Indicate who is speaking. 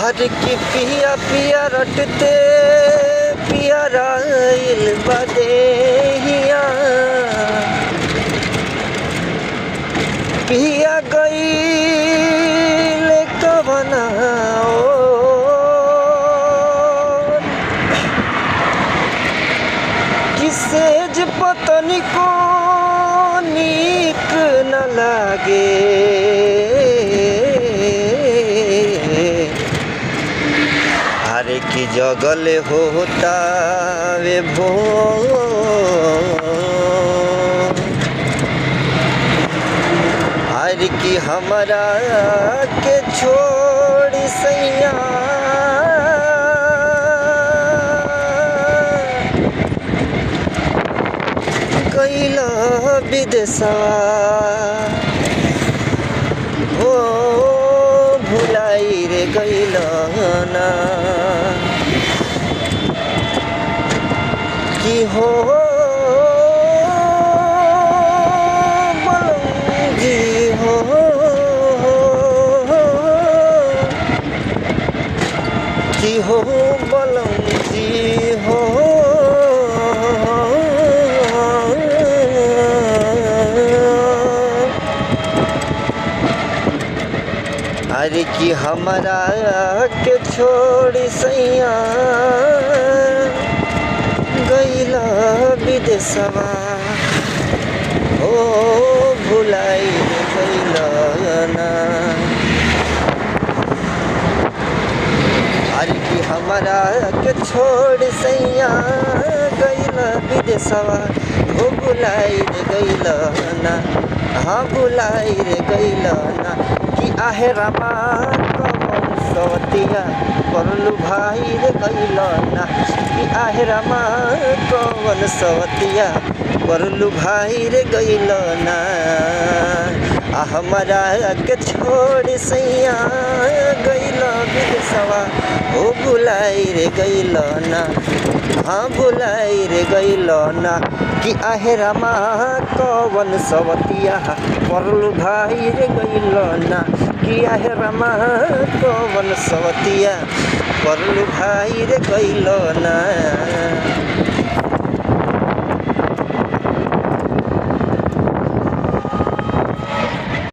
Speaker 1: हर की पिया पिया रटते पिया राइल बदेहिया पिया गईल कवना किसेज पतनी को नीक न लागे हरे की जगल होता वे भो हर की हमरा के छोड़ सैया गईला विदेशवा ओ भुलाई रे गईला ना की हो बलंगी हो की हो बलंगी हो अरे कि हमारा के छोड़ सैया गईला विदेशवा ओ भुलाई गईला ना अरे कि हमारा के छोड़ सैया गईला विदेशवा ओ भुलाई गईला ना हाँ भुलाई रे गईला ना कि आहे रामा कवन सवतिया परलू भाई रे गईला ना कि आहे रामा कवन सवतिया परलू भाई रे गईला ना हमारा के छोड़ सैया गईला विदेशवा ओ भुलाई रे गईला ना हाँ भुलाई रे गईला ना कि आहे रामा कवन सवतिया परलू भाई रे गईला ना कि आहे रामा कवन सवतिया परलू भाई रे गईला ना।